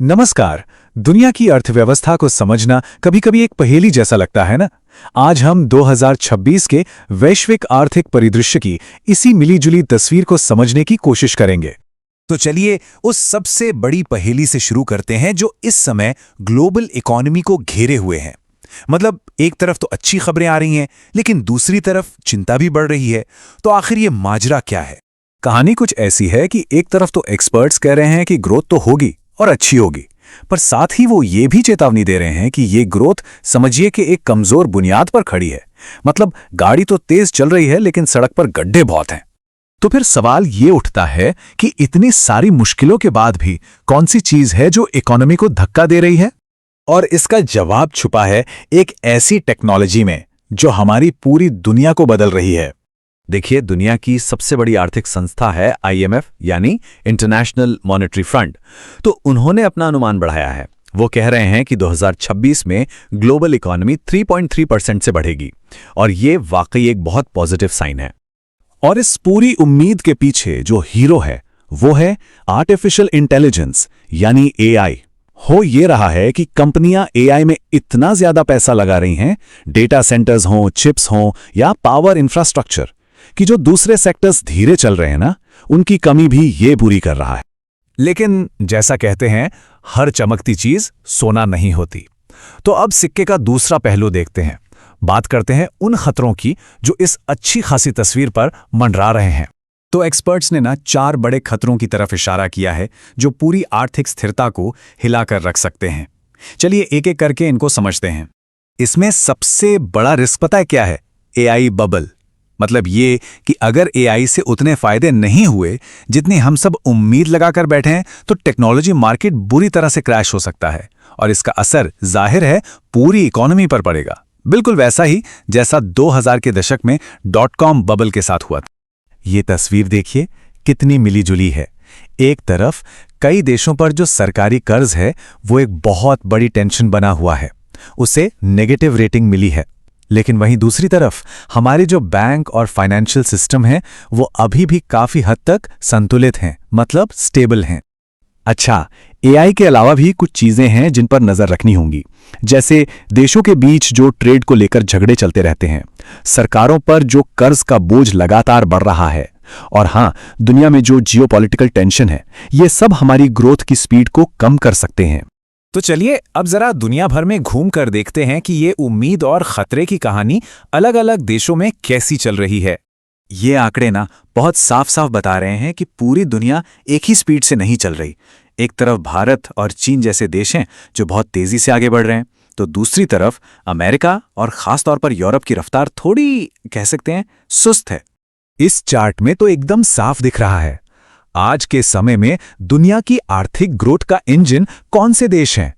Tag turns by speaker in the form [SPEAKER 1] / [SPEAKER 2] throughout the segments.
[SPEAKER 1] नमस्कार। दुनिया की अर्थव्यवस्था को समझना कभी-कभी एक पहेली जैसा लगता है ना। आज हम 2026 के वैश्विक आर्थिक परिदृश्य की इसी मिलीजुली तस्वीर को समझने की कोशिश करेंगे।
[SPEAKER 2] तो चलिए उस सबसे बड़ी पहेली से शुरू करते हैं जो इस समय ग्लोबल इकोनॉमी को घेरे हुए है। मतलब एक तरफ तो अच्छी खबरें आ रही हैं, लेकिन दूसरी तरफ चिंता भी बढ़ रही है। तो आखिर ये माजरा क्या है?
[SPEAKER 1] कहानी कुछ ऐसी है कि एक तरफ तो एक्सपर्ट्स कह रहे हैं कि ग्रोथ तो होगी और अच्छी होगी, पर साथ ही वो ये भी चेतावनी दे रहे हैं कि ये ग्रोथ समझिए कि एक कमजोर बुनियाद पर खड़ी है। मतलब गाड़ी तो तेज चल रही है लेकिन सड़क पर गड्ढे बहुत हैं। तो फिर सवाल ये उठता है कि इतनी सारी मुश्किलों के बाद भी कौन सी चीज है जो इकोनॉमी को धक्का दे रही है? और इसका जवाब छुपा है एक ऐसी टेक्नोलॉजी में जो हमारी पूरी दुनिया को बदल रही है।
[SPEAKER 3] देखिए, दुनिया की सबसे बड़ी आर्थिक संस्था है आईएमएफ यानी इंटरनेशनल मॉनेटरी फंड। तो उन्होंने अपना अनुमान बढ़ाया है। वो कह रहे हैं कि 2026 में ग्लोबल इकोनॉमी 3.3% से बढ़ेगी, और ये वाकई एक बहुत पॉजिटिव साइन है।
[SPEAKER 1] और इस पूरी उम्मीद के पीछे जो हीरो है वो है आर्टिफिशियल इंटेलिजेंस यानी एआई। हो ये रहा है कि कंपनियां एआई में इतना ज्यादा पैसा लगा रही हैं, डेटा सेंटर्स हों, चिप्स हों या पावर इंफ्रास्ट्रक्चर, कि जो दूसरे सेक्टर्स धीरे चल रहे हैं ना, उनकी कमी भी ये पूरी कर रहा है। लेकिन जैसा कहते हैं, हर चमकती चीज सोना नहीं होती। तो अब सिक्के का दूसरा पहलू देखते हैं। बात करते हैं उन खतरों की जो इस अच्छी खासी तस्वीर पर मंडरा रहे हैं। तो एक्सपर्ट्स ने ना 4 बड़े खतरों की तरफ इशारा किया है जो पूरी आर्थिक स्थिरता को हिलाकर रख सकते हैं। चलिए एक एक करके इनको समझते हैं। इसमें सबसे बड़ा रिस्क पता है क्या है? AI bubble. मतलब ये कि अगर एआई से उतने फायदे नहीं हुए जितनी हम सब उम्मीद लगाकर बैठे हैं, तो टेक्नोलॉजी मार्केट बुरी तरह से क्रैश हो सकता है, और इसका असर जाहिर है पूरी इकोनॉमी पर पड़ेगा। बिल्कुल वैसा ही जैसा 2000 के दशक में .com बबल के साथ हुआ था। ये तस्वीर देखिए कितनी मिलीजुली है। एक तरफ कई देशों पर जो सरकारी कर्ज है वो एक बहुत बड़ी टेंशन बना हुआ है, उसे नेगेटिव रेटिंग मिली है। लेकिन वहीं दूसरी तरफ हमारे जो बैंक और फाइनेंशियल सिस्टम है वो अभी भी काफी हद तक संतुलित हैं, मतलब स्टेबल हैं। अच्छा, एआई के अलावा भी कुछ चीजें हैं जिन पर नजर रखनी होंगी, जैसे देशों के बीच जो ट्रेड को लेकर झगड़े चलते रहते हैं, सरकारों पर जो कर्ज का बोझ लगातार बढ़ रहा है, और हां, दुनिया में जो जियोपॉलिटिकल टेंशन है, ये सब हमारी ग्रोथ की स्पीड को कम कर सकते हैं।
[SPEAKER 2] तो चलिए अब जरा दुनिया भर में घूम कर देखते हैं कि ये उम्मीद और खतरे की कहानी अलग अलग देशों में कैसी चल रही है।
[SPEAKER 1] ये आंकड़े ना बहुत साफ साफ बता रहे हैं कि पूरी दुनिया एक ही स्पीड से नहीं चल रही। एक तरफ भारत और चीन जैसे देश हैं जो बहुत तेजी से आगे बढ़ रहे हैं, तो दूसरी तरफ अमेरिका और खासतौर पर यूरोप की रफ्तार थोड़ी कह सकते हैं सुस्त है। इस चार्ट में तो एकदम साफ दिख रहा है आज के समय में दुनिया की आर्थिक ग्रोथ का इंजन कौन से देश हैं,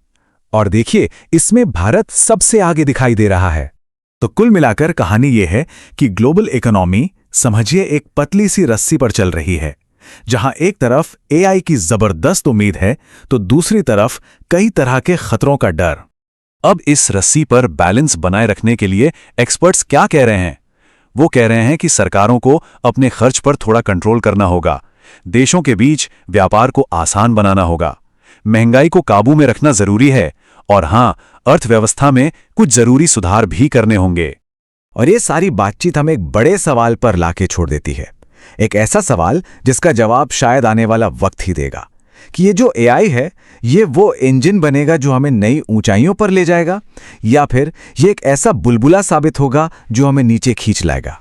[SPEAKER 1] और देखिए इसमें भारत सबसे आगे दिखाई दे रहा है। तो कुल मिलाकर कहानी यह है कि ग्लोबल इकोनॉमी समझिए एक पतली सी रस्सी पर चल रही है, जहां एक तरफ एआई की जबरदस्त उम्मीद है तो दूसरी तरफ कई तरह के खतरों का डर। अब इस रस्सी पर बैलेंस बनाए रखने के लिए एक्सपर्ट्स क्या कह रहे हैं? वो कह रहे हैं कि सरकारों को अपने खर्च पर थोड़ा कंट्रोल करना होगा, देशों के बीच व्यापार को आसान बनाना होगा, महंगाई को काबू में रखना जरूरी है, और हां, अर्थव्यवस्था में कुछ जरूरी सुधार भी करने होंगे। और ये सारी बातचीत हमें एक बड़े सवाल पर लाके छोड़ देती है, एक ऐसा सवाल जिसका जवाब शायद आने वाला वक्त ही देगा, कि ये जो एआई है ये वो इंजन बनेगा जो हमें नई ऊंचाइयों पर ले जाएगा, या फिर ये एक ऐसा बुलबुला साबित होगा जो हमें नीचे खींच लाएगा।